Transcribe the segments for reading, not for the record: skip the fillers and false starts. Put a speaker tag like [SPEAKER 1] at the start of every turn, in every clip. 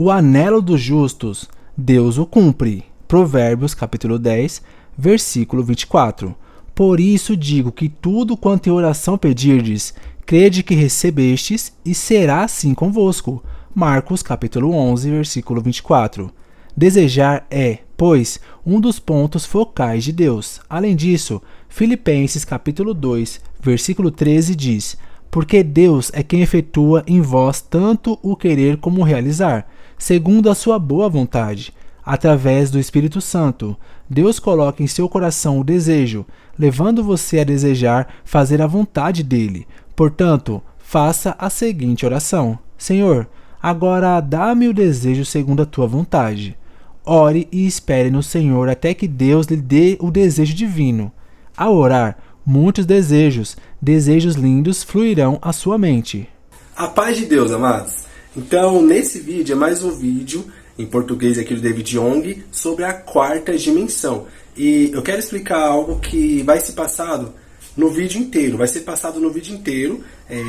[SPEAKER 1] O anelo dos justos, Deus o cumpre. Provérbios capítulo 10, versículo 24. Por isso digo que tudo quanto em oração pedirdes, crede que recebestes, e será assim convosco. Marcos capítulo 11, versículo 24. Desejar é, pois, um dos pontos focais de Deus. Além disso, Filipenses capítulo 2, versículo 13 diz: porque Deus é quem efetua em vós tanto o querer como o realizar, segundo a sua boa vontade. Através do Espírito Santo, Deus coloca em seu coração o desejo, levando você a desejar fazer a vontade dele. Portanto, faça a seguinte oração: Senhor, agora dá-me o desejo segundo a tua vontade. Ore e espere no Senhor até que Deus lhe dê o desejo divino. Ao orar, muitos desejos lindos fluirão à sua mente.
[SPEAKER 2] A paz de Deus, amados. Então, nesse vídeo é mais um vídeo em português aqui do David Young sobre a quarta dimensão. E eu quero explicar algo que vai ser passado no vídeo inteiro.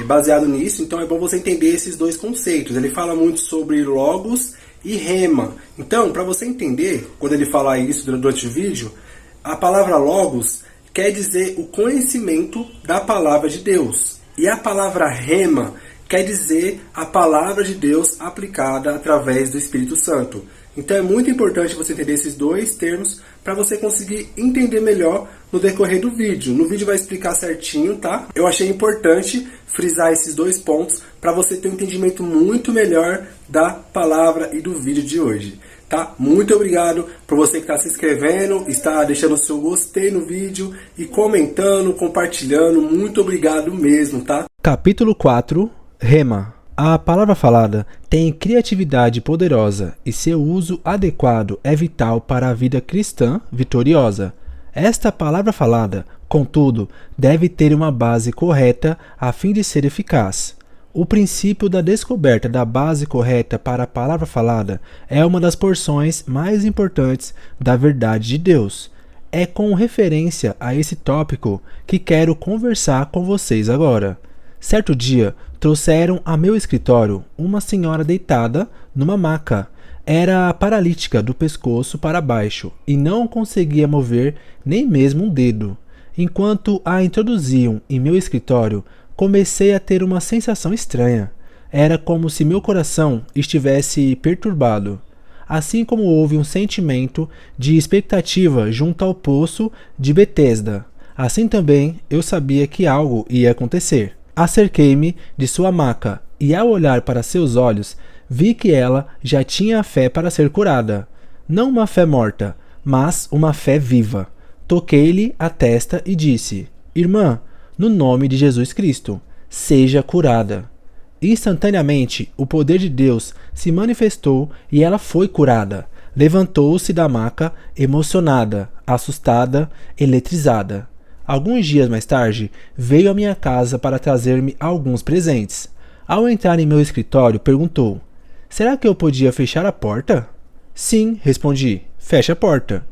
[SPEAKER 2] Baseado nisso. Então é bom você entender esses dois conceitos. Ele fala muito sobre logos e rema. Então, para você entender, quando ele falar isso durante o vídeo, a palavra logos quer dizer o conhecimento da palavra de Deus. E a palavra rema quer dizer a palavra de Deus aplicada através do Espírito Santo. Então é muito importante você entender esses dois termos para você conseguir entender melhor no decorrer do vídeo. No vídeo vai explicar certinho, tá? Eu achei importante frisar esses dois pontos para você ter um entendimento muito melhor da palavra e do vídeo de hoje. Tá? Muito obrigado por você que está se inscrevendo, está deixando o seu gostei no vídeo e comentando, compartilhando. Muito obrigado mesmo, tá?
[SPEAKER 1] Capítulo 4, Rema. A palavra falada tem criatividade poderosa e seu uso adequado é vital para a vida cristã vitoriosa. Esta palavra falada, contudo, deve ter uma base correta a fim de ser eficaz. O princípio da descoberta da base correta para a palavra falada é uma das porções mais importantes da verdade de Deus. É com referência a esse tópico que quero conversar com vocês agora. Certo dia, trouxeram a meu escritório uma senhora deitada numa maca. Era paralítica do pescoço para baixo e não conseguia mover nem mesmo um dedo. Enquanto a introduziam em meu escritório, comecei a ter uma sensação estranha. Era como se meu coração estivesse perturbado. Assim como houve um sentimento de expectativa junto ao poço de Betesda, assim também eu sabia que algo ia acontecer. Acerquei-me de sua maca e, ao olhar para seus olhos, vi que ela já tinha a fé para ser curada. Não uma fé morta, mas uma fé viva. Toquei-lhe a testa e disse: Irmã, no nome de Jesus Cristo, seja curada. Instantaneamente, o poder de Deus se manifestou e ela foi curada. Levantou-se da maca, emocionada, assustada, eletrizada. Alguns dias mais tarde, veio à minha casa para trazer-me alguns presentes. Ao entrar em meu escritório, perguntou: será que eu podia fechar a porta? Sim, respondi, feche a porta.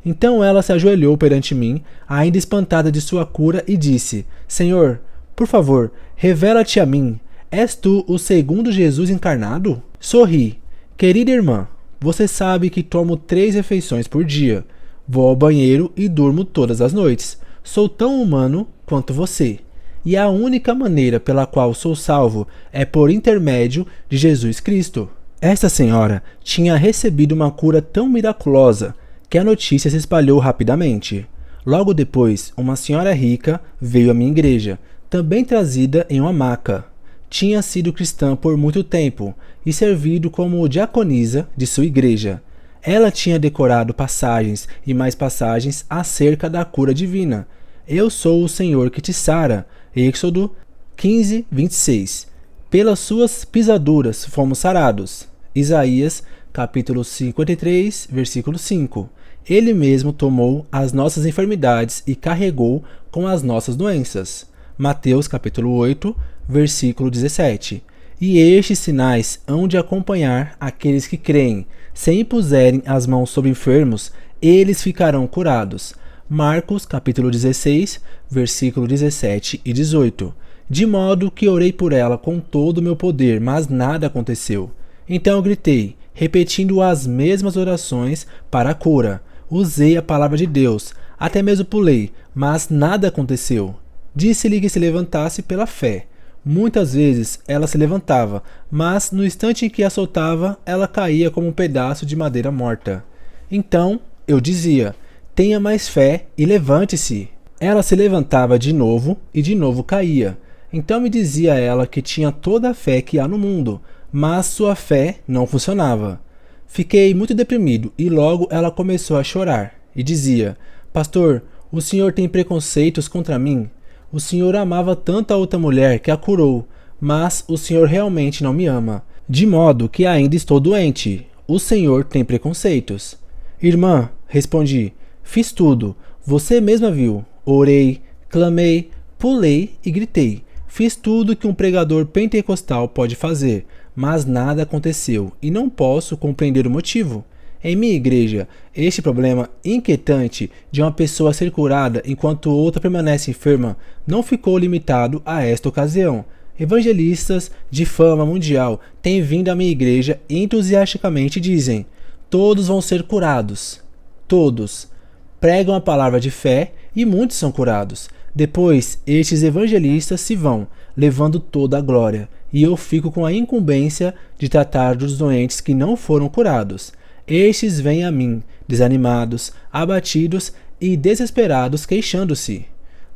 [SPEAKER 1] Então ela se ajoelhou perante mim, ainda espantada de sua cura, e disse: Senhor, por favor, revela-te a mim. És tu o segundo Jesus encarnado? Sorri. Querida irmã, você sabe que tomo 3 refeições por dia. Vou ao banheiro e durmo todas as noites. Sou tão humano quanto você. E a única maneira pela qual sou salvo é por intermédio de Jesus Cristo. Esta senhora tinha recebido uma cura tão miraculosa que a notícia se espalhou rapidamente. Logo depois, uma senhora rica veio à minha igreja, também trazida em uma maca. Tinha sido cristã por muito tempo e servido como diaconisa de sua igreja. Ela tinha decorado passagens e mais passagens acerca da cura divina. Eu sou o Senhor que te sara. Êxodo 15, 26. Pelas suas pisaduras fomos sarados. Isaías capítulo 53, versículo 5. Ele mesmo tomou as nossas enfermidades e carregou com as nossas doenças. Mateus capítulo 8, versículo 17. E estes sinais hão de acompanhar aqueles que creem. Se impuserem as mãos sobre enfermos, eles ficarão curados. Marcos capítulo 16, versículo 17 e 18. De modo que orei por ela com todo o meu poder, mas nada aconteceu. Então eu gritei: repetindo as mesmas orações para a cura. Usei a palavra de Deus, até mesmo pulei, mas nada aconteceu. Disse-lhe que se levantasse pela fé. Muitas vezes ela se levantava, mas no instante em que a soltava, ela caía como um pedaço de madeira morta. Então eu dizia: tenha mais fé e levante-se. Ela se levantava de novo e de novo caía. Então me dizia ela que tinha toda a fé que há no mundo, mas sua fé não funcionava. Fiquei muito deprimido e logo ela começou a chorar e dizia: pastor, o senhor tem preconceitos contra mim? O senhor amava tanto a outra mulher que a curou, mas o senhor realmente não me ama, de modo que ainda estou doente. O senhor tem preconceitos. Irmã, respondi, fiz tudo, você mesma viu. Orei, clamei, pulei e gritei. Fiz tudo que um pregador pentecostal pode fazer, mas nada aconteceu e não posso compreender o motivo. Em minha igreja, este problema inquietante de uma pessoa ser curada enquanto outra permanece enferma não ficou limitado a esta ocasião. Evangelistas de fama mundial têm vindo à minha igreja e entusiasticamente dizem: todos vão ser curados. Todos. Pregam a palavra de fé e muitos são curados. Depois, estes evangelistas se vão, levando toda a glória, e eu fico com a incumbência de tratar dos doentes que não foram curados. Estes vêm a mim, desanimados, abatidos e desesperados, queixando-se.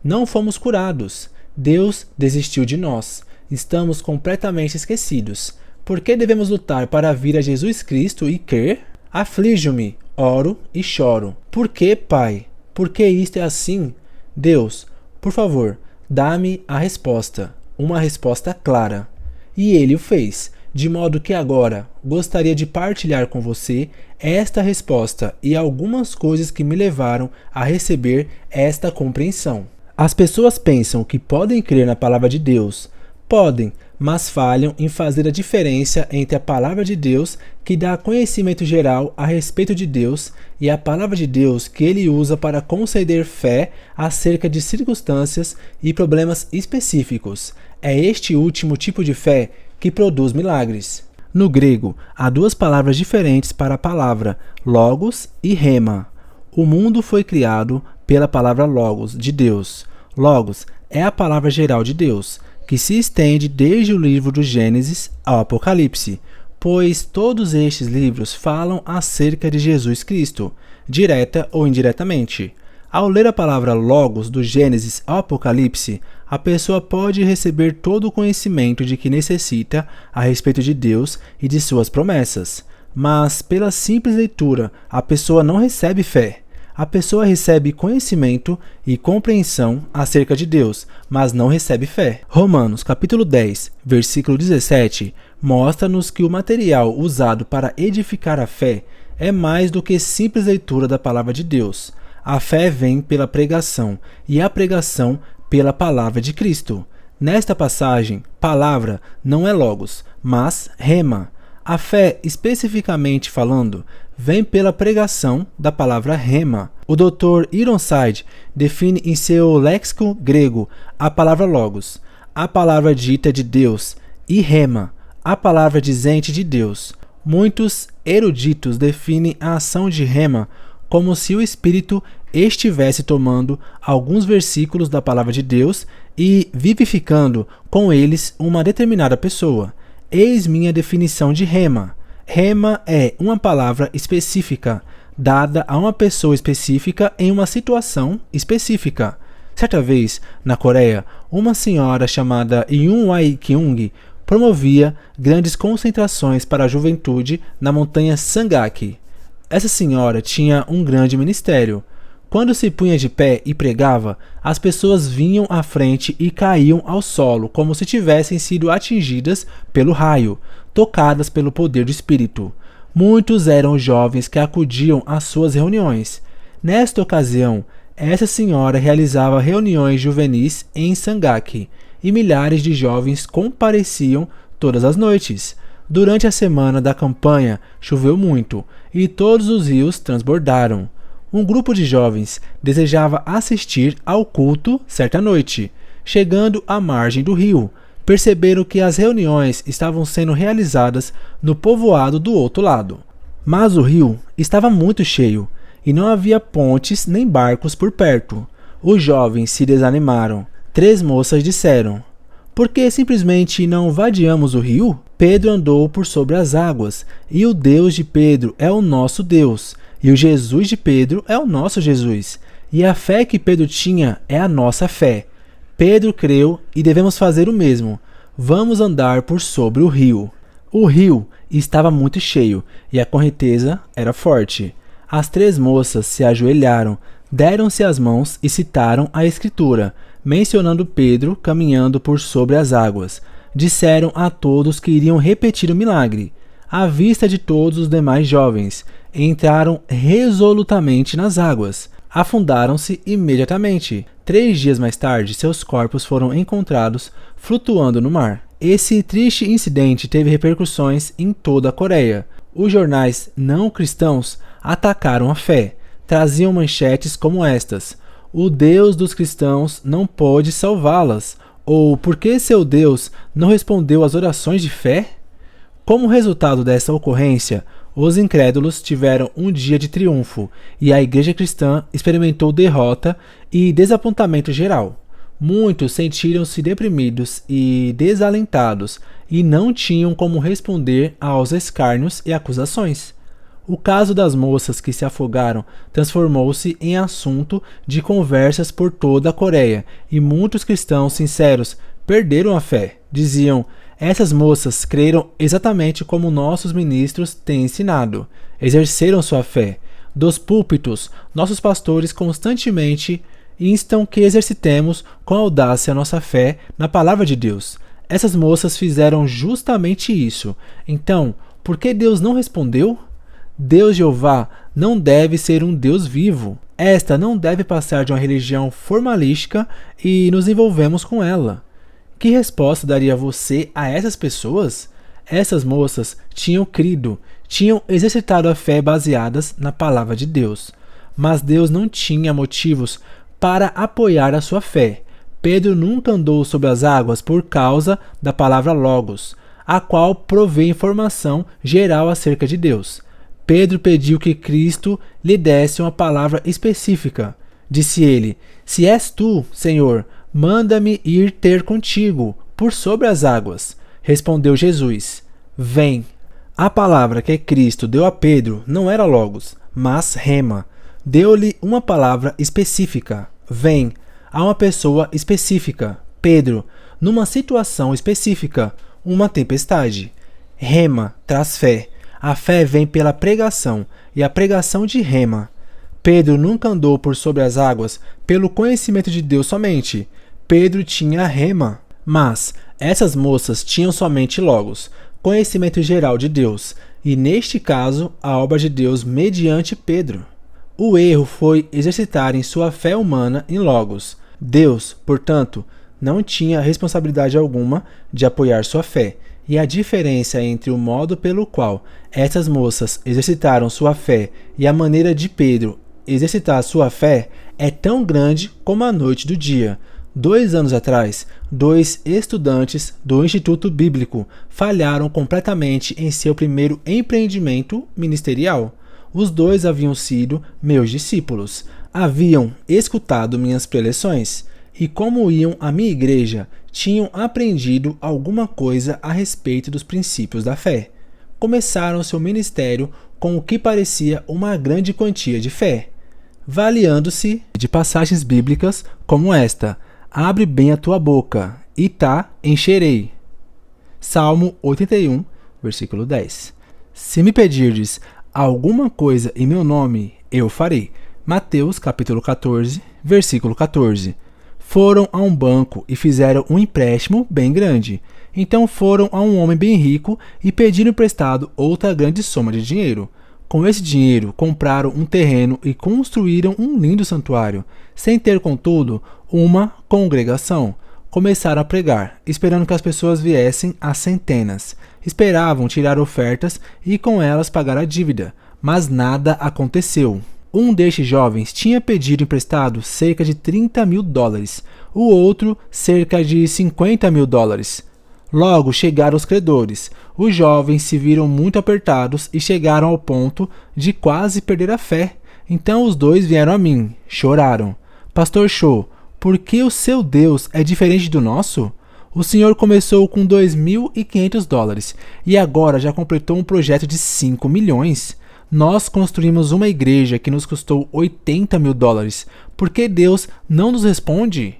[SPEAKER 1] Não fomos curados. Deus desistiu de nós. Estamos completamente esquecidos. Por que devemos lutar para vir a Jesus Cristo e crer? Aflijo-me, oro e choro. Por que, Pai? Por que isto é assim? Deus, por favor, dá-me a resposta, uma resposta clara. E ele o fez, de modo que agora gostaria de partilhar com você esta resposta e algumas coisas que me levaram a receber esta compreensão. As pessoas pensam que podem crer na palavra de Deus. Podem, mas falham em fazer a diferença entre a palavra de Deus, que dá conhecimento geral a respeito de Deus, e a palavra de Deus que ele usa para conceder fé acerca de circunstâncias e problemas específicos. É este último tipo de fé que produz milagres. No grego, há duas palavras diferentes para a palavra logos e rema. O mundo foi criado pela palavra logos, de Deus. Logos é a palavra geral de Deus, que se estende desde o livro do Gênesis ao Apocalipse, pois todos estes livros falam acerca de Jesus Cristo, direta ou indiretamente. Ao ler a palavra logos do Gênesis ao Apocalipse, a pessoa pode receber todo o conhecimento de que necessita a respeito de Deus e de suas promessas. Mas, pela simples leitura, a pessoa não recebe fé. A pessoa recebe conhecimento e compreensão acerca de Deus, mas não recebe fé. Romanos capítulo 10, versículo 17, mostra-nos que o material usado para edificar a fé é mais do que simples leitura da palavra de Deus. A fé vem pela pregação, e a pregação pela palavra de Cristo. Nesta passagem, palavra não é logos, mas rema. A fé, especificamente falando, vem pela pregação da palavra rema. O Dr. Ironside define em seu léxico grego a palavra logos, a palavra dita de Deus, e rema, a palavra dizente de Deus. Muitos eruditos definem a ação de rema como se o Espírito estivesse tomando alguns versículos da palavra de Deus e vivificando com eles uma determinada pessoa. Eis minha definição de rema. Rema é uma palavra específica, dada a uma pessoa específica em uma situação específica. Certa vez, na Coreia, uma senhora chamada Yoon Wai-kyung promovia grandes concentrações para a juventude na montanha Sangak. Essa senhora tinha um grande ministério. Quando se punha de pé e pregava, as pessoas vinham à frente e caíam ao solo como se tivessem sido atingidas pelo raio, tocadas pelo poder do Espírito. Muitos eram os jovens que acudiam às suas reuniões. Nesta ocasião, essa senhora realizava reuniões juvenis em Sangak, e milhares de jovens compareciam todas as noites. Durante a semana da campanha, choveu muito, e todos os rios transbordaram. Um grupo de jovens desejava assistir ao culto certa noite. Chegando à margem do rio, perceberam que as reuniões estavam sendo realizadas no povoado do outro lado. Mas o rio estava muito cheio e não havia pontes nem barcos por perto. Os jovens se desanimaram. 3 moças disseram: por que simplesmente não vadiamos o rio? Pedro andou por sobre as águas, e o Deus de Pedro é o nosso Deus, e o Jesus de Pedro é o nosso Jesus. E a fé que Pedro tinha é a nossa fé. Pedro creu e devemos fazer o mesmo. Vamos andar por sobre o rio. O rio estava muito cheio e a correnteza era forte. As 3 moças se ajoelharam, deram-se as mãos e citaram a Escritura, mencionando Pedro caminhando por sobre as águas. Disseram a todos que iriam repetir o milagre. À vista de todos os demais jovens, entraram resolutamente nas águas. Afundaram-se imediatamente. 3 dias mais tarde, seus corpos foram encontrados flutuando no mar. Esse triste incidente teve repercussões em toda a Coreia. Os jornais não cristãos atacaram a fé. Traziam manchetes como estas: o Deus dos cristãos não pode salvá-las, ou por que seu Deus não respondeu às orações de fé? Como resultado dessa ocorrência, os incrédulos tiveram um dia de triunfo e a igreja cristã experimentou derrota e desapontamento geral. Muitos sentiram-se deprimidos e desalentados e não tinham como responder aos escárnios e acusações. O caso das moças que se afogaram transformou-se em assunto de conversas por toda a Coreia e muitos cristãos sinceros perderam a fé. Diziam: essas moças creram exatamente como nossos ministros têm ensinado. Exerceram sua fé. Dos púlpitos, nossos pastores constantemente instam que exercitemos com audácia nossa fé na palavra de Deus. Essas moças fizeram justamente isso. Então, por que Deus não respondeu? Deus Jeová não deve ser um Deus vivo. Esta não deve passar de uma religião formalística e nos envolvemos com ela. Que resposta daria você a essas pessoas? Essas moças tinham crido, tinham exercitado a fé baseadas na palavra de Deus. Mas Deus não tinha motivos para apoiar a sua fé. Pedro nunca andou sobre as águas por causa da palavra Logos, a qual provê informação geral acerca de Deus. Pedro pediu que Cristo lhe desse uma palavra específica. Disse ele: se és tu, Senhor, manda-me ir ter contigo por sobre as águas. Respondeu Jesus: vem. A palavra que Cristo deu a Pedro não era Logos, mas Rema. Deu-lhe uma palavra específica: vem. A uma pessoa específica: Pedro. Numa situação específica: uma tempestade. Rema traz fé. A fé vem pela pregação, e a pregação de Rema. Pedro nunca andou por sobre as águas pelo conhecimento de Deus somente. Pedro tinha Rema. Mas essas moças tinham somente Logos, conhecimento geral de Deus, e neste caso, a obra de Deus mediante Pedro. O erro foi exercitarem sua fé humana em Logos. Deus, portanto, não tinha responsabilidade alguma de apoiar sua fé. E a diferença entre o modo pelo qual essas moças exercitaram sua fé e a maneira de Pedro exercitar sua fé é tão grande como a noite do dia. 2 anos atrás, 2 estudantes do Instituto Bíblico falharam completamente em seu primeiro empreendimento ministerial. Os 2 haviam sido meus discípulos, haviam escutado minhas preleções e, como iam à minha igreja, tinham aprendido alguma coisa a respeito dos princípios da fé. Começaram seu ministério com o que parecia uma grande quantia de fé, valiando-se de passagens bíblicas como esta: abre bem a tua boca, e encherei. Salmo 81, versículo 10. Se me pedirdes alguma coisa em meu nome, eu farei. Mateus capítulo 14, versículo 14. Foram a um banco e fizeram um empréstimo bem grande. Então foram a um homem bem rico e pediram emprestado outra grande soma de dinheiro. Com esse dinheiro, compraram um terreno e construíram um lindo santuário, sem ter, contudo, uma congregação. Começaram a pregar, esperando que as pessoas viessem às centenas. Esperavam tirar ofertas e com elas pagar a dívida, mas nada aconteceu. Um destes jovens tinha pedido emprestado cerca de $30.000, o outro cerca de $50.000. Logo chegaram os credores. Os jovens se viram muito apertados e chegaram ao ponto de quase perder a fé. Então os dois vieram a mim, choraram. Pastor Cho, por que o seu Deus é diferente do nosso? O senhor começou com $2.500 e agora já completou um projeto de 5 milhões. Nós construímos uma igreja que nos custou $80 mil. Por que Deus não nos responde?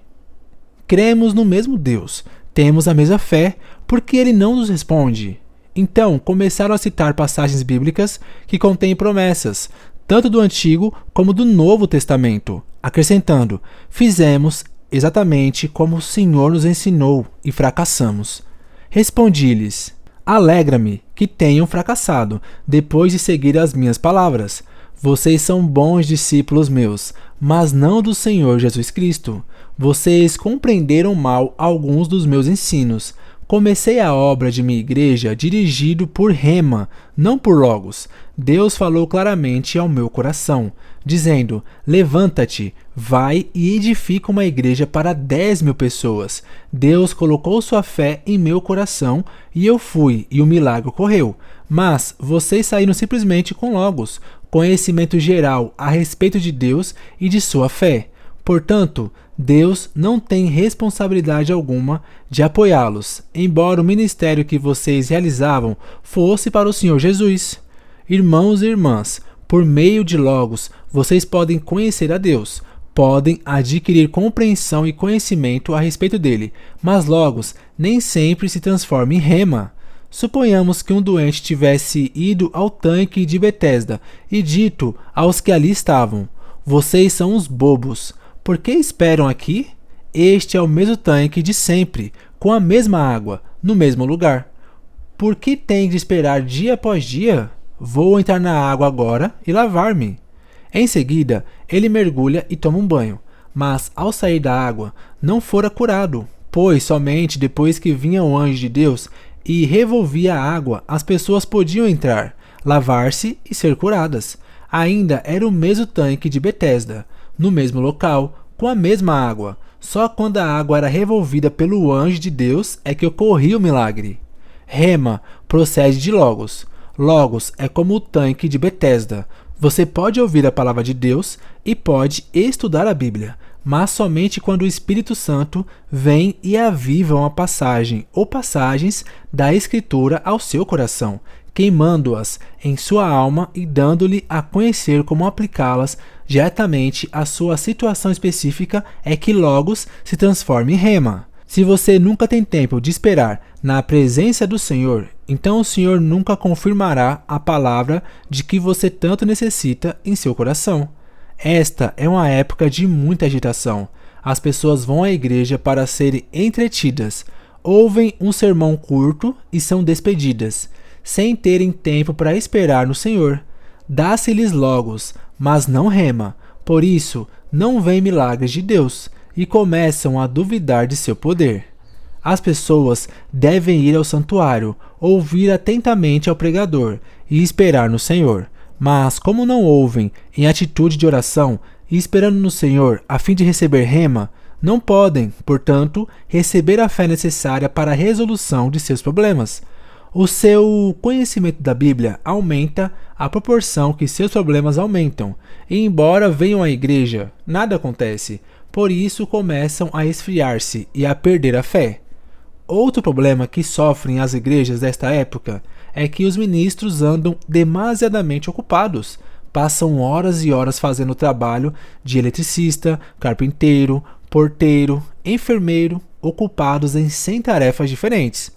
[SPEAKER 1] Cremos no mesmo Deus, temos a mesma fé, por que ele não nos responde? Então começaram a citar passagens bíblicas que contêm promessas, tanto do Antigo como do Novo Testamento, acrescentando: fizemos exatamente como o Senhor nos ensinou e fracassamos. Respondi-lhes: alegra-me que tenham fracassado, depois de seguir as minhas palavras. Vocês são bons discípulos meus, mas não do Senhor Jesus Cristo. Vocês compreenderam mal alguns dos meus ensinos. Comecei a obra de minha igreja dirigido por Rema, não por Logos. Deus falou claramente ao meu coração, dizendo: levanta-te, vai e edifica uma igreja para 10 mil pessoas. Deus colocou sua fé em meu coração e eu fui, e o milagre ocorreu. Mas vocês saíram simplesmente com Logos, conhecimento geral a respeito de Deus e de sua fé. Portanto, Deus não tem responsabilidade alguma de apoiá-los, embora o ministério que vocês realizavam fosse para o Senhor Jesus. Irmãos e irmãs, por meio de Logos, vocês podem conhecer a Deus, podem adquirir compreensão e conhecimento a respeito dele, mas Logos nem sempre se transforma em Rema. Suponhamos que um doente tivesse ido ao tanque de Betesda e dito aos que ali estavam: vocês são uns bobos. Por que esperam aqui? Este é o mesmo tanque de sempre, com a mesma água, no mesmo lugar. Por que tem de esperar dia após dia? Vou entrar na água agora e lavar-me. Em seguida, ele mergulha e toma um banho, mas ao sair da água, não fora curado, pois somente depois que vinha o anjo de Deus e revolvia a água, as pessoas podiam entrar, lavar-se e ser curadas. Ainda era o mesmo tanque de Betesda, no mesmo local, com a mesma água. Só quando a água era revolvida pelo anjo de Deus é que ocorria o milagre. Rema procede de Logos. Logos é como o tanque de Betesda. Você pode ouvir a palavra de Deus e pode estudar a Bíblia, mas somente quando o Espírito Santo vem e aviva uma passagem ou passagens da Escritura ao seu coração, queimando-as em sua alma e dando-lhe a conhecer como aplicá-las diretamente à sua situação específica, é que Logos se transforma em Rema. Se você nunca tem tempo de esperar na presença do Senhor, então o Senhor nunca confirmará a palavra de que você tanto necessita em seu coração. Esta é uma época de muita agitação. As pessoas vão à igreja para serem entretidas, ouvem um sermão curto e são despedidas, sem terem tempo para esperar no Senhor. Dá-se-lhes Logos, mas não Rema. Por isso, não vêm milagres de Deus e começam a duvidar de seu poder. As pessoas devem ir ao santuário, ouvir atentamente ao pregador e esperar no Senhor. Mas, como não ouvem em atitude de oração e esperando no Senhor a fim de receber Rema, não podem, portanto, receber a fé necessária para a resolução de seus problemas. O seu conhecimento da Bíblia aumenta à proporção que seus problemas aumentam, e embora venham à igreja, nada acontece, por isso começam a esfriar-se e a perder a fé. Outro problema que sofrem as igrejas desta época é que os ministros andam demasiadamente ocupados, passam horas e horas fazendo o trabalho de eletricista, carpinteiro, porteiro, enfermeiro, ocupados em 100 tarefas diferentes.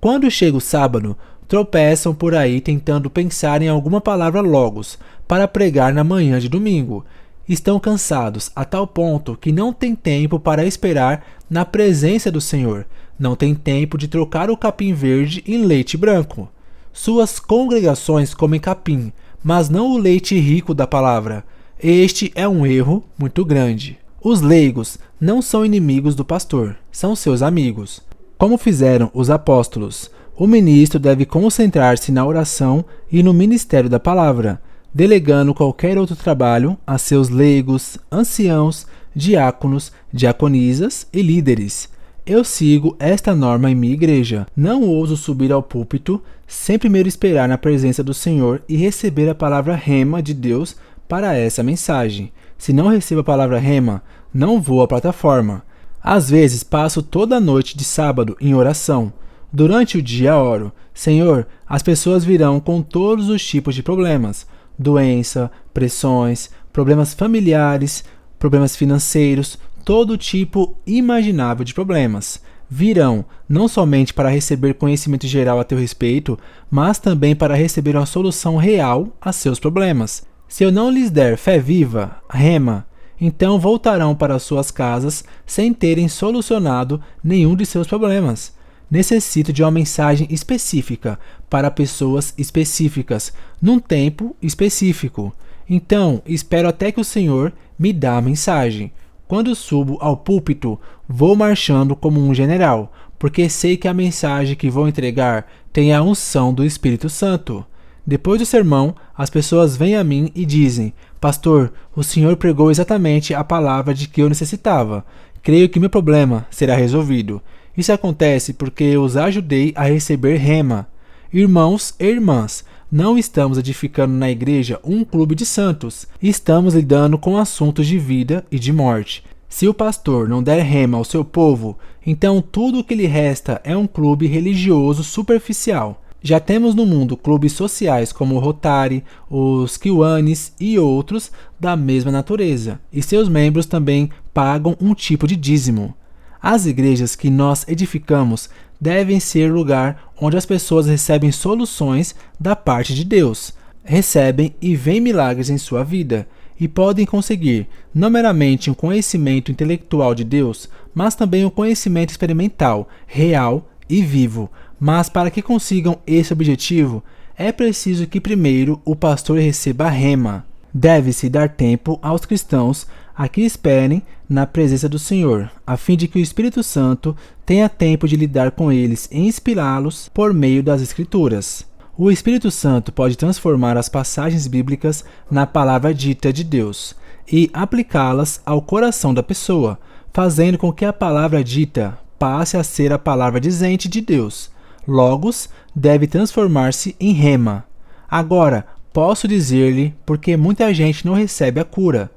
[SPEAKER 1] Quando chega o sábado, tropeçam por aí tentando pensar em alguma palavra Logos para pregar na manhã de domingo. Estão cansados a tal ponto que não têm tempo para esperar na presença do Senhor. Não têm tempo de trocar o capim verde em leite branco. Suas congregações comem capim, mas não o leite rico da palavra. Este é um erro muito grande. Os leigos não são inimigos do pastor, são seus amigos. Como fizeram os apóstolos, o ministro deve concentrar-se na oração e no ministério da palavra, delegando qualquer outro trabalho a seus leigos, anciãos, diáconos, diaconisas e líderes. Eu sigo esta norma em minha igreja. Não ouso subir ao púlpito sem primeiro esperar na presença do Senhor e receber a palavra rema de Deus para essa mensagem. Se não recebo a palavra rema, não vou à plataforma. Às vezes passo toda a noite de sábado em oração. Durante o dia oro: Senhor, as pessoas virão com todos os tipos de problemas: doença, pressões, problemas familiares, problemas financeiros, todo tipo imaginável de problemas. Virão não somente para receber conhecimento geral a teu respeito, mas também para receber uma solução real a seus problemas. Se eu não lhes der fé viva, rema, então voltarão para suas casas sem terem solucionado nenhum de seus problemas. Necessito de uma mensagem específica para pessoas específicas, num tempo específico. Então, espero até que o Senhor me dê a mensagem. Quando subo ao púlpito, vou marchando como um general, porque sei que a mensagem que vou entregar tem a unção do Espírito Santo. Depois do sermão, as pessoas vêm a mim e dizem: Pastor, o senhor pregou exatamente a palavra de que eu necessitava. Creio que meu problema será resolvido. Isso acontece porque eu os ajudei a receber rema. Irmãos e irmãs, não estamos edificando na igreja um clube de santos. Estamos lidando com assuntos de vida e de morte. Se o pastor não der rema ao seu povo, então tudo o que lhe resta é um clube religioso superficial. Já temos no mundo clubes sociais como o Rotary, os Kiwanis e outros da mesma natureza, e seus membros também pagam um tipo de dízimo. As igrejas que nós edificamos devem ser lugar onde as pessoas recebem soluções da parte de Deus, recebem e veem milagres em sua vida, e podem conseguir não meramente um conhecimento intelectual de Deus, mas também um conhecimento experimental, real e vivo. Mas para que consigam esse objetivo, é preciso que primeiro o pastor receba a rema. Deve-se dar tempo aos cristãos a que esperem na presença do Senhor, a fim de que o Espírito Santo tenha tempo de lidar com eles e inspirá-los por meio das Escrituras. O Espírito Santo pode transformar as passagens bíblicas na palavra dita de Deus e aplicá-las ao coração da pessoa, fazendo com que a palavra dita passe a ser a palavra dizente de Deus. Logos deve transformar-se em rema. Agora, posso dizer-lhe porque muita gente não recebe a cura.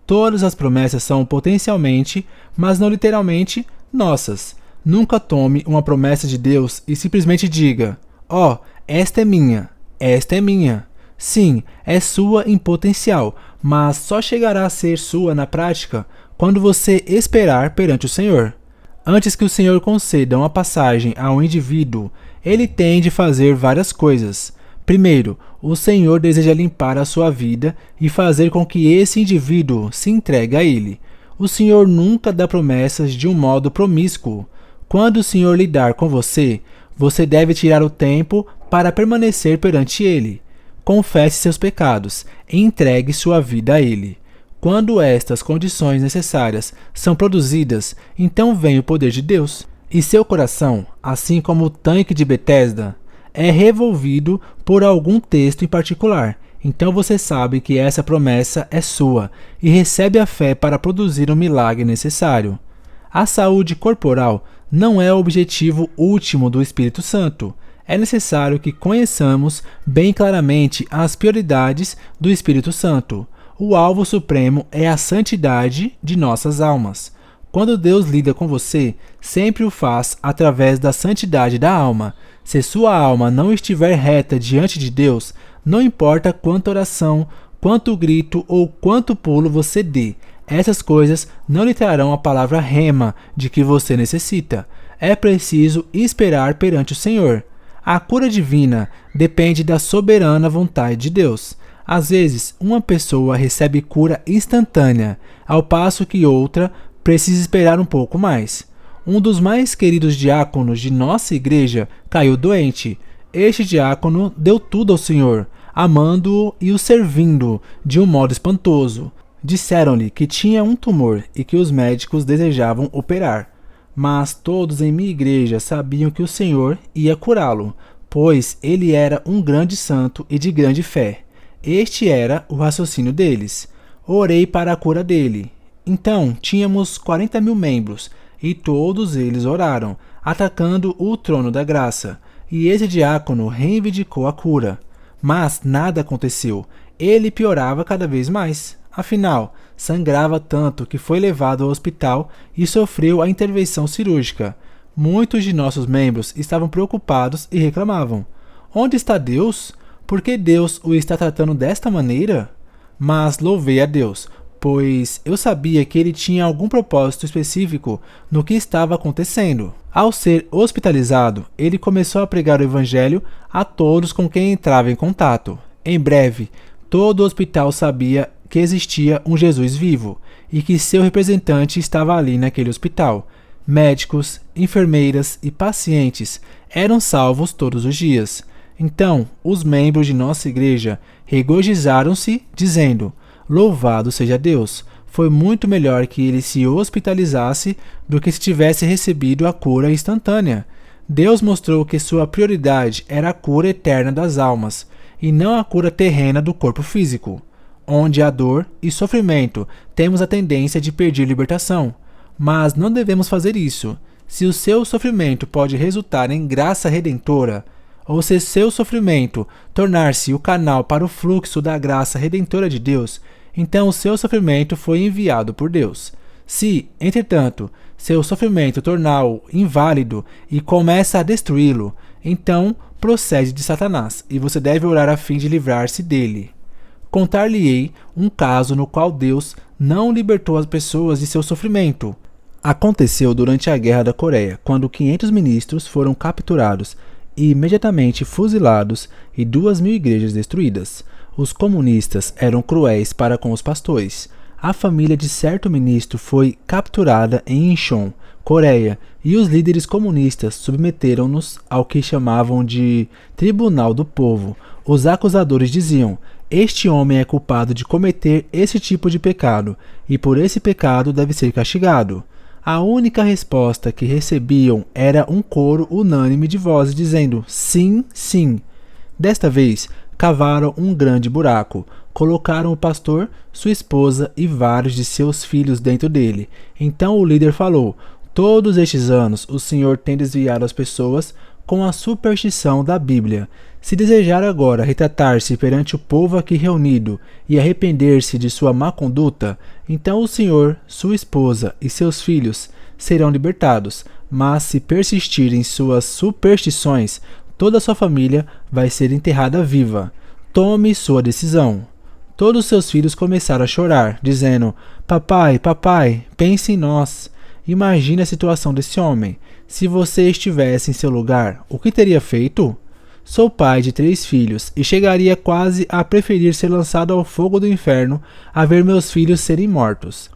[SPEAKER 1] Todas as promessas são potencialmente, mas não literalmente, nossas. Nunca tome uma promessa de Deus e simplesmente diga: ó, esta é minha, esta é minha. Sim, é sua em potencial, mas só chegará a ser sua na prática quando você esperar perante o Senhor. Antes que o Senhor conceda uma passagem a um indivíduo, ele tem de fazer várias coisas. Primeiro, o Senhor deseja limpar a sua vida e fazer com que esse indivíduo se entregue a Ele. O Senhor nunca dá promessas de um modo promíscuo. Quando o Senhor lidar com você, você deve tirar o tempo para permanecer perante Ele. Confesse seus pecados e entregue sua vida a Ele. Quando estas condições necessárias são produzidas, então vem o poder de Deus. E seu coração, assim como o tanque de Betesda, é revolvido por algum texto em particular. Então você sabe que essa promessa é sua e recebe a fé para produzir o milagre necessário. A saúde corporal não é o objetivo último do Espírito Santo. É necessário que conheçamos bem claramente as prioridades do Espírito Santo. O alvo supremo é a santidade de nossas almas. Quando Deus lida com você, sempre o faz através da santidade da alma. Se sua alma não estiver reta diante de Deus, não importa quanta oração, quanto grito ou quanto pulo você dê, essas coisas não lhe trarão a palavra rema de que você necessita. É preciso esperar perante o Senhor. A cura divina depende da soberana vontade de Deus. Às vezes, uma pessoa recebe cura instantânea, ao passo que outra precisa esperar um pouco mais. Um dos mais queridos diáconos de nossa igreja caiu doente. Este diácono deu tudo ao Senhor, amando-o e o servindo de um modo espantoso. Disseram-lhe que tinha um tumor e que os médicos desejavam operar. Mas todos em minha igreja sabiam que o Senhor ia curá-lo, pois ele era um grande santo e de grande fé. Este era o raciocínio deles. Orei para a cura dele. Então, tínhamos 40.000 membros, e todos eles oraram, atacando o trono da graça. E esse diácono reivindicou a cura. Mas nada aconteceu. Ele piorava cada vez mais. Afinal, sangrava tanto que foi levado ao hospital e sofreu a intervenção cirúrgica. Muitos de nossos membros estavam preocupados e reclamavam: onde está Deus? Por que Deus o está tratando desta maneira? Mas louvei a Deus, pois eu sabia que ele tinha algum propósito específico no que estava acontecendo. Ao ser hospitalizado, ele começou a pregar o evangelho a todos com quem entrava em contato. Em breve, todo o hospital sabia que existia um Jesus vivo e que seu representante estava ali naquele hospital. Médicos, enfermeiras e pacientes eram salvos todos os dias. Então, os membros de nossa igreja regozijaram-se, dizendo: louvado seja Deus! Foi muito melhor que ele se hospitalizasse do que se tivesse recebido a cura instantânea. Deus mostrou que sua prioridade era a cura eterna das almas, e não a cura terrena do corpo físico. Onde há dor e sofrimento, temos a tendência de pedir libertação. Mas não devemos fazer isso. Se o seu sofrimento pode resultar em graça redentora, ou se seu sofrimento tornar-se o canal para o fluxo da graça redentora de Deus, então o seu sofrimento foi enviado por Deus. Se, entretanto, seu sofrimento torná-o inválido e começa a destruí-lo, então procede de Satanás, e você deve orar a fim de livrar-se dele. Contar-lhe-ei um caso no qual Deus não libertou as pessoas de seu sofrimento. Aconteceu durante a Guerra da Coreia, quando 500 ministros foram capturados e imediatamente fuzilados e 2.000 igrejas destruídas. Os comunistas eram cruéis para com os pastores. A família de certo ministro foi capturada em Incheon, Coreia, e os líderes comunistas submeteram-nos ao que chamavam de Tribunal do Povo. Os acusadores diziam: este homem é culpado de cometer esse tipo de pecado, e por esse pecado deve ser castigado. A única resposta que recebiam era um coro unânime de vozes dizendo: sim, sim. Desta vez, cavaram um grande buraco, colocaram o pastor, sua esposa e vários de seus filhos dentro dele. Então o líder falou: todos estes anos o Senhor tem desviado as pessoas com a superstição da Bíblia. Se desejar agora retratar-se perante o povo aqui reunido e arrepender-se de sua má conduta, então o Senhor, sua esposa e seus filhos serão libertados. Mas se persistir em suas superstições, toda a sua família vai ser enterrada viva. Tome sua decisão. Todos seus filhos começaram a chorar, dizendo: papai, papai, pense em nós. Imagine a situação desse homem. Se você estivesse em seu lugar, o que teria feito? Sou pai de 3 filhos e chegaria quase a preferir ser lançado ao fogo do inferno a ver meus filhos serem mortos.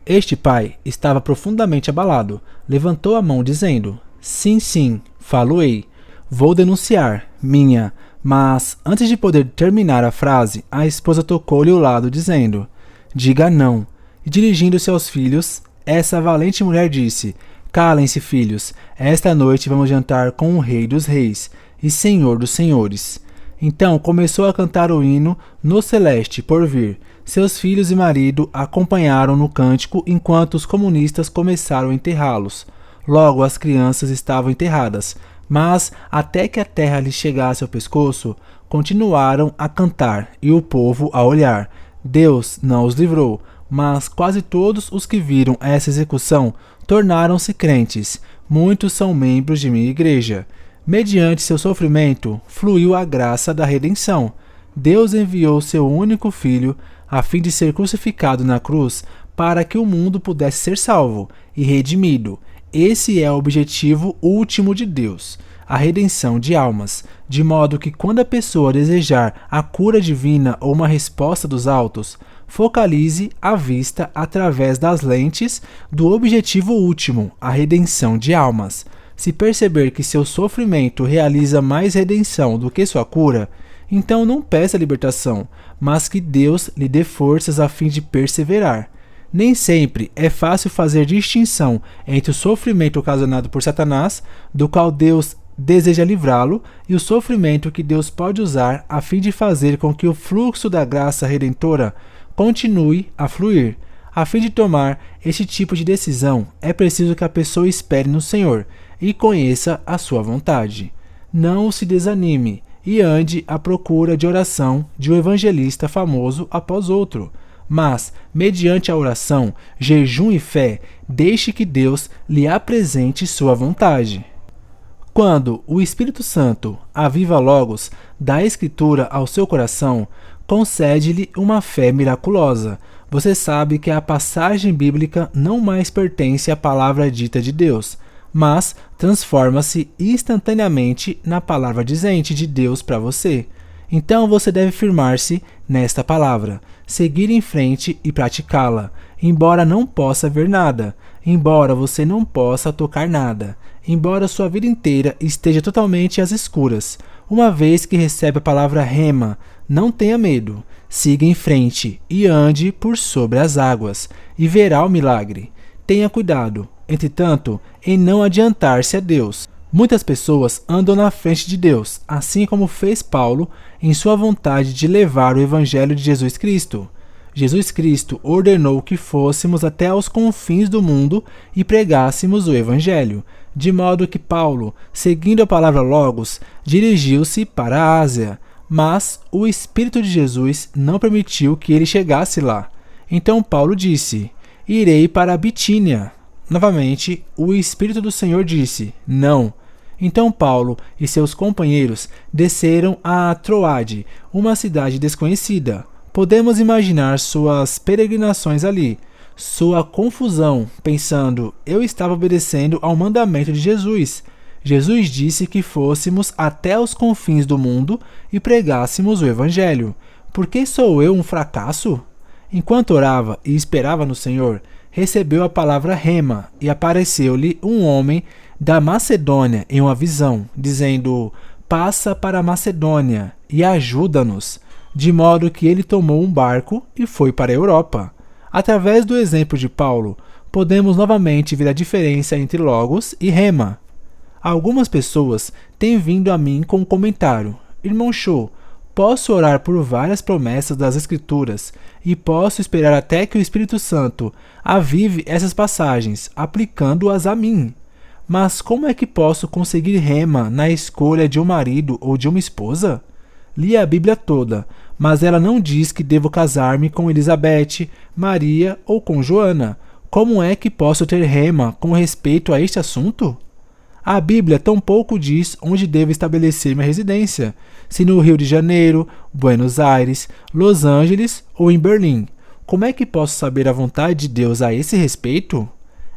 [SPEAKER 1] Este pai estava profundamente abalado. Levantou a mão dizendo: sim, sim, falo-ei. Vou denunciar, minha. Mas, antes de poder terminar a frase, a esposa tocou-lhe o lado dizendo: diga não. E dirigindo-se aos filhos, essa valente mulher disse: calem-se, filhos, esta noite vamos jantar com o Rei dos Reis e Senhor dos Senhores. Então começou a cantar o hino no celeste por vir. Seus filhos e marido acompanharam no cântico enquanto os comunistas começaram a enterrá-los. Logo as crianças estavam enterradas, mas até que a terra lhes chegasse ao pescoço, continuaram a cantar e o povo a olhar. Deus não os livrou, mas quase todos os que viram essa execução tornaram-se crentes. Muitos são membros de minha igreja. Mediante seu sofrimento, fluiu a graça da redenção. Deus enviou seu único filho a fim de ser crucificado na cruz para que o mundo pudesse ser salvo e redimido. Esse é o objetivo último de Deus, a redenção de almas, de modo que quando a pessoa desejar a cura divina ou uma resposta dos altos, focalize a vista através das lentes do objetivo último, a redenção de almas. Se perceber que seu sofrimento realiza mais redenção do que sua cura, então não peça libertação, mas que Deus lhe dê forças a fim de perseverar. Nem sempre é fácil fazer distinção entre o sofrimento ocasionado por Satanás, do qual Deus deseja livrá-lo, e o sofrimento que Deus pode usar a fim de fazer com que o fluxo da graça redentora continue a fluir. A fim de tomar este tipo de decisão, é preciso que a pessoa espere no Senhor e conheça a sua vontade. Não se desanime e ande à procura de oração de um evangelista famoso após outro. Mas, mediante a oração, jejum e fé, deixe que Deus lhe apresente sua vontade. Quando o Espírito Santo, a viva Logos, dá Escritura ao seu coração, concede-lhe uma fé miraculosa. Você sabe que a passagem bíblica não mais pertence à palavra dita de Deus, mas transforma-se instantaneamente na palavra dizente de Deus para você. Então você deve firmar-se nesta palavra, seguir em frente e praticá-la, embora não possa ver nada, embora você não possa tocar nada, embora sua vida inteira esteja totalmente às escuras. Uma vez que recebe a palavra rema, não tenha medo, siga em frente e ande por sobre as águas, e verá o milagre. Tenha cuidado, entretanto, em não adiantar-se a Deus. Muitas pessoas andam na frente de Deus, assim como fez Paulo em sua vontade de levar o Evangelho de Jesus Cristo. Jesus Cristo ordenou que fôssemos até aos confins do mundo e pregássemos o Evangelho, de modo que Paulo, seguindo a palavra Logos, dirigiu-se para a Ásia, mas o Espírito de Jesus não permitiu que ele chegasse lá. Então Paulo disse: irei para a Bitínia. Novamente, o Espírito do Senhor disse: não. Então Paulo e seus companheiros desceram a Troade, uma cidade desconhecida. Podemos imaginar suas peregrinações ali, sua confusão, pensando: eu estava obedecendo ao mandamento de Jesus. Jesus disse que fôssemos até os confins do mundo e pregássemos o Evangelho. Por que sou eu um fracasso? Enquanto orava e esperava no Senhor, recebeu a palavra rema e apareceu-lhe um homem da Macedônia em uma visão, dizendo: passa para a Macedônia e ajuda-nos. De modo que ele tomou um barco e foi para a Europa. Através do exemplo de Paulo, podemos novamente ver a diferença entre Logos e rema. Algumas pessoas têm vindo a mim com um comentário: irmão Cho, posso orar por várias promessas das Escrituras e posso esperar até que o Espírito Santo avive essas passagens, aplicando-as a mim. Mas como é que posso conseguir rema na escolha de um marido ou de uma esposa? Li a Bíblia toda, mas ela não diz que devo casar-me com Elizabeth, Maria ou com Joana. Como é que posso ter rema com respeito a este assunto? A Bíblia tampouco diz onde devo estabelecer minha residência, se no Rio de Janeiro, Buenos Aires, Los Angeles ou em Berlim. Como é que posso saber a vontade de Deus a esse respeito?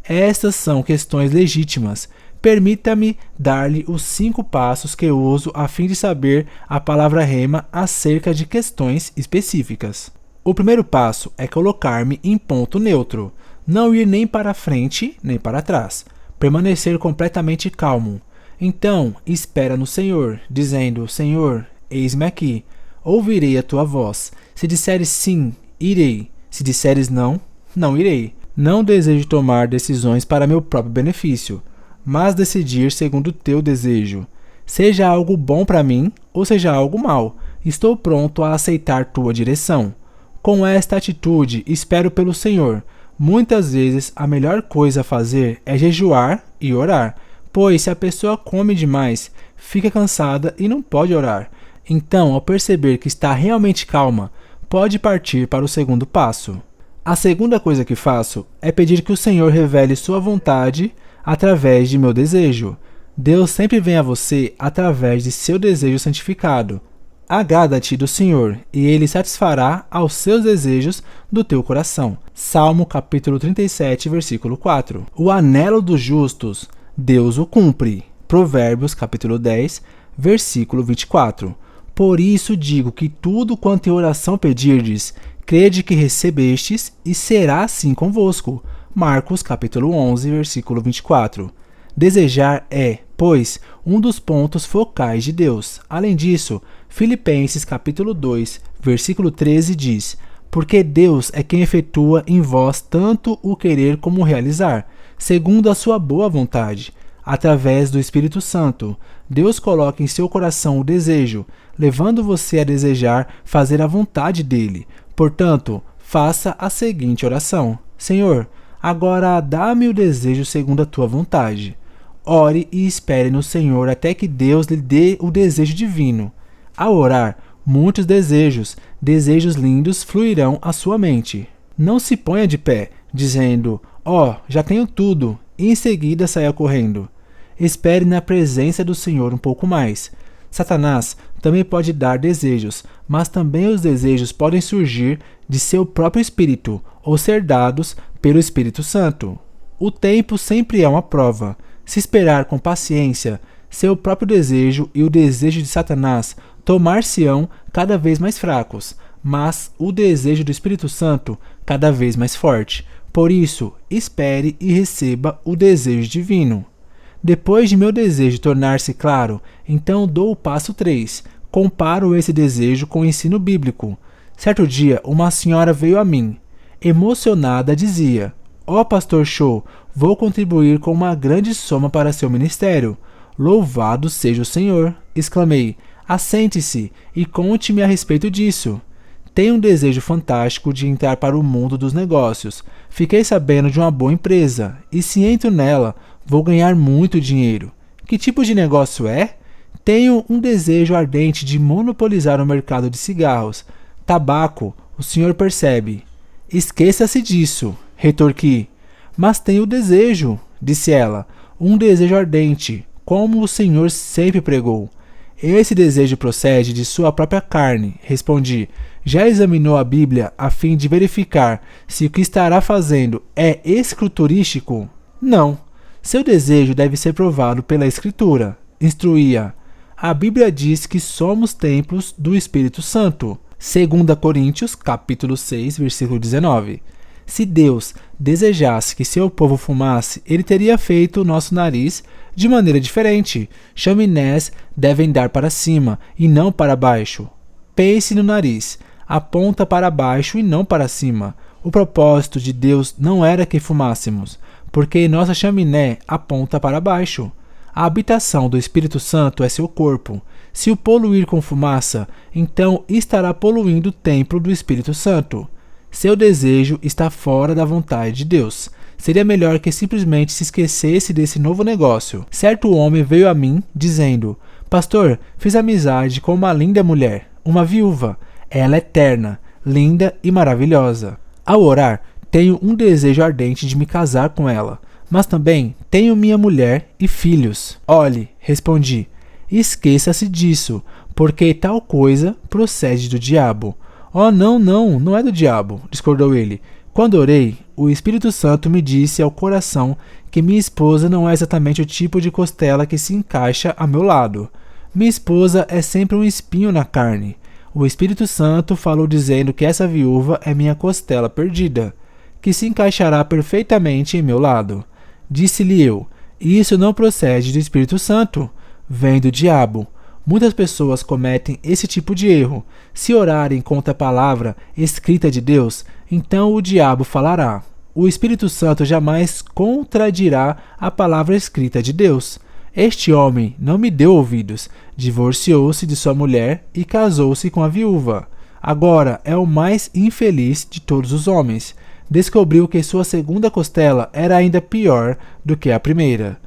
[SPEAKER 1] Estas são questões legítimas. Permita-me dar-lhe os 5 passos que eu uso a fim de saber a palavra rema acerca de questões específicas. O primeiro passo é colocar-me em ponto neutro, não ir nem para frente nem para trás, permanecer completamente calmo. Então, espera no Senhor, dizendo: Senhor, eis-me aqui, ouvirei a tua voz. Se disseres sim, irei. Se disseres não, não irei. Não desejo tomar decisões para meu próprio benefício, mas decidir segundo o teu desejo. Seja algo bom para mim ou seja algo mal, estou pronto a aceitar tua direção. Com esta atitude, espero pelo Senhor. Muitas vezes a melhor coisa a fazer é jejuar e orar, pois se a pessoa come demais, fica cansada e não pode orar. Então, ao perceber que está realmente calma, pode partir para o segundo passo. A segunda coisa que faço é pedir que o Senhor revele sua vontade através de meu desejo. Deus sempre vem a você através de seu desejo santificado. Agrada-te do Senhor, e Ele satisfará aos seus desejos do teu coração. Salmo capítulo 37, versículo 4. O anelo dos justos, Deus o cumpre. Provérbios capítulo 10, versículo 24. Por isso digo que tudo quanto em oração pedirdes, crede que recebestes, e será assim convosco. Marcos capítulo 11, versículo 24. Desejar é, pois, um dos pontos focais de Deus. Além disso, Filipenses capítulo 2, versículo 13 diz: porque Deus é quem efetua em vós tanto o querer como o realizar, segundo a sua boa vontade. Através do Espírito Santo, Deus coloca em seu coração o desejo, levando você a desejar fazer a vontade dele. Portanto, faça a seguinte oração: Senhor, agora dá-me o desejo segundo a tua vontade. Ore e espere no Senhor até que Deus lhe dê o desejo divino. Ao orar, muitos desejos lindos fluirão à sua mente. Não se ponha de pé, dizendo, já tenho tudo, e em seguida saia correndo. Espere na presença do Senhor um pouco mais. Satanás também pode dar desejos, mas também os desejos podem surgir de seu próprio espírito ou ser dados pelo Espírito Santo. O tempo sempre é uma prova. Se esperar com paciência, seu próprio desejo e o desejo de Satanás tornar-se-ão cada vez mais fracos, mas o desejo do Espírito Santo cada vez mais forte. Por isso, espere e receba o desejo divino. Depois de meu desejo tornar-se claro, então dou o passo 3. Comparo esse desejo com o ensino bíblico. Certo dia, uma senhora veio a mim. Emocionada, dizia, Pastor Cho, vou contribuir com uma grande soma para seu ministério. Louvado seja o Senhor! Exclamei. Assente-se e conte-me a respeito disso. Tenho um desejo fantástico de entrar para o mundo dos negócios. Fiquei sabendo de uma boa empresa, e se entro nela, vou ganhar muito dinheiro. Que tipo de negócio é? Tenho um desejo ardente de monopolizar o mercado de cigarros. Tabaco, o senhor percebe. Esqueça-se disso, retorqui. Mas tenho o desejo, disse ela, um desejo ardente, como o Senhor sempre pregou. Esse desejo procede de sua própria carne, respondi. Já examinou a Bíblia a fim de verificar se o que estará fazendo é escriturístico? Não. Seu desejo deve ser provado pela Escritura. Instruía. A Bíblia diz que somos templos do Espírito Santo. 2 Coríntios, capítulo 6, versículo 19. Se Deus desejasse que seu povo fumasse, ele teria feito o nosso nariz de maneira diferente. Chaminés devem dar para cima e não para baixo. Pense no nariz. Aponta para baixo e não para cima. O propósito de Deus não era que fumássemos, porque nossa chaminé aponta para baixo. A habitação do Espírito Santo é seu corpo. Se o poluir com fumaça, então estará poluindo o templo do Espírito Santo. Seu desejo está fora da vontade de Deus. Seria melhor que simplesmente se esquecesse desse novo negócio. Certo homem veio a mim, dizendo, Pastor, fiz amizade com uma linda mulher, uma viúva. Ela é terna, linda e maravilhosa. Ao orar, tenho um desejo ardente de me casar com ela, mas também tenho minha mulher e filhos. Olhe, respondi, esqueça-se disso, porque tal coisa procede do diabo. Não é do diabo, discordou ele. Quando orei, o Espírito Santo me disse ao coração que minha esposa não é exatamente o tipo de costela que se encaixa a meu lado. Minha esposa é sempre um espinho na carne. O Espírito Santo falou dizendo que essa viúva é minha costela perdida, que se encaixará perfeitamente em meu lado. Disse-lhe eu, isso não procede do Espírito Santo, vem do diabo. Muitas pessoas cometem esse tipo de erro. Se orarem contra a palavra escrita de Deus, então o diabo falará. O Espírito Santo jamais contradirá a palavra escrita de Deus. Este homem não me deu ouvidos, divorciou-se de sua mulher e casou-se com a viúva. Agora é o mais infeliz de todos os homens. Descobriu que sua segunda costela era ainda pior do que a primeira.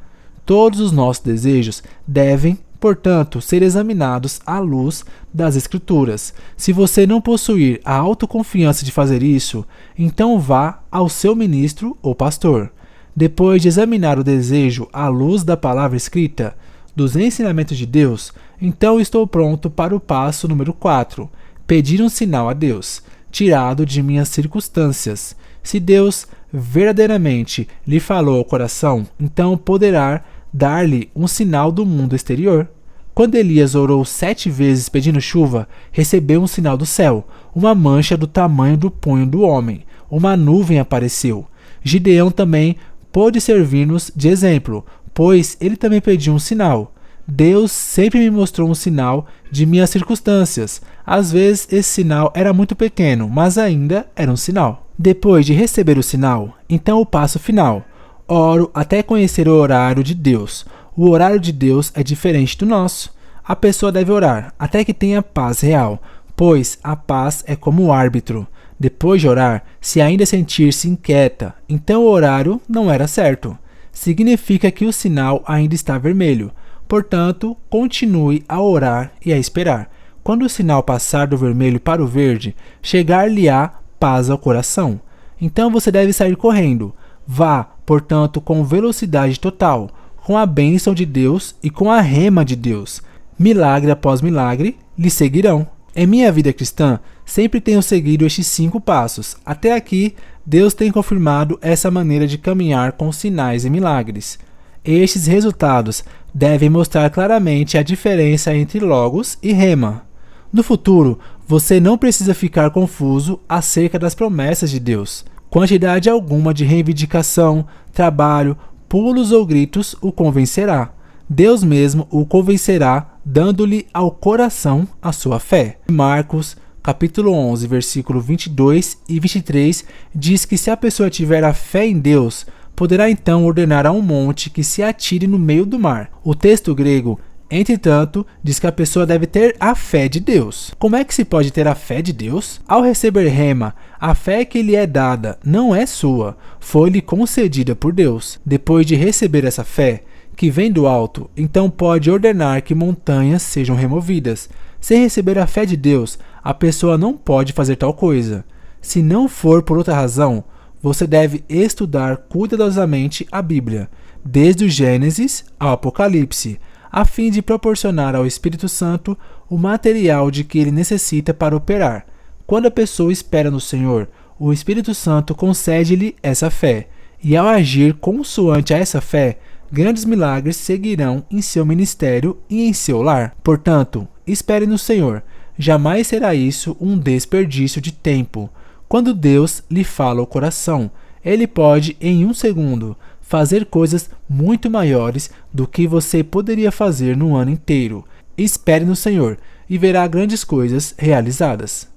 [SPEAKER 1] Todos os nossos desejos devem, portanto, ser examinados à luz das Escrituras. Se você não possuir a autoconfiança de fazer isso, então vá ao seu ministro ou pastor. Depois de examinar o desejo à luz da palavra escrita, dos ensinamentos de Deus, então estou pronto para o passo número 4, pedir um sinal a Deus, tirado de minhas circunstâncias. Se Deus verdadeiramente lhe falou ao coração, então poderá dar-lhe um sinal do mundo exterior. Quando Elias orou 7 vezes pedindo chuva, recebeu um sinal do céu, uma mancha do tamanho do punho do homem. Uma nuvem apareceu. Gideão também pôde servir-nos de exemplo, pois ele também pediu um sinal. Deus sempre me mostrou um sinal de minhas circunstâncias. Às vezes esse sinal era muito pequeno, mas ainda era um sinal. Depois de receber o sinal, então o passo final. Oro até conhecer o horário de Deus. O horário de Deus é diferente do nosso. A pessoa deve orar até que tenha paz real, pois a paz é como o árbitro. Depois de orar, se ainda sentir-se inquieta, então o horário não era certo. Significa que o sinal ainda está vermelho. Portanto, continue a orar e a esperar. Quando o sinal passar do vermelho para o verde, chegar-lhe-á paz ao coração. Então você deve sair correndo. Vá, portanto, com velocidade total, com a bênção de Deus e com a rema de Deus. Milagre após milagre lhe seguirão. Em minha vida cristã, sempre tenho seguido estes 5 passos. Até aqui, Deus tem confirmado essa maneira de caminhar com sinais e milagres. Estes resultados devem mostrar claramente a diferença entre logos e rema. No futuro, você não precisa ficar confuso acerca das promessas de Deus. Quantidade alguma de reivindicação, trabalho, pulos ou gritos o convencerá. Deus mesmo o convencerá, dando-lhe ao coração a sua fé. Marcos, capítulo 11, versículo 22 e 23, diz que se a pessoa tiver a fé em Deus, poderá então ordenar a um monte que se atire no meio do mar. O texto grego, entretanto, diz que a pessoa deve ter a fé de Deus. Como é que se pode ter a fé de Deus? Ao receber rema, a fé que lhe é dada não é sua, foi-lhe concedida por Deus. Depois de receber essa fé, que vem do alto, então pode ordenar que montanhas sejam removidas. Sem receber a fé de Deus, a pessoa não pode fazer tal coisa. Se não for por outra razão, você deve estudar cuidadosamente a Bíblia, desde o Gênesis ao Apocalipse, a fim de proporcionar ao Espírito Santo o material de que ele necessita para operar. Quando a pessoa espera no Senhor, o Espírito Santo concede-lhe essa fé, e ao agir consoante a essa fé, grandes milagres seguirão em seu ministério e em seu lar. Portanto, espere no Senhor. Jamais será isso um desperdício de tempo. Quando Deus lhe fala ao coração, Ele pode, em 1 segundo, fazer coisas muito maiores do que você poderia fazer no ano inteiro. Espere no Senhor e verá grandes coisas realizadas.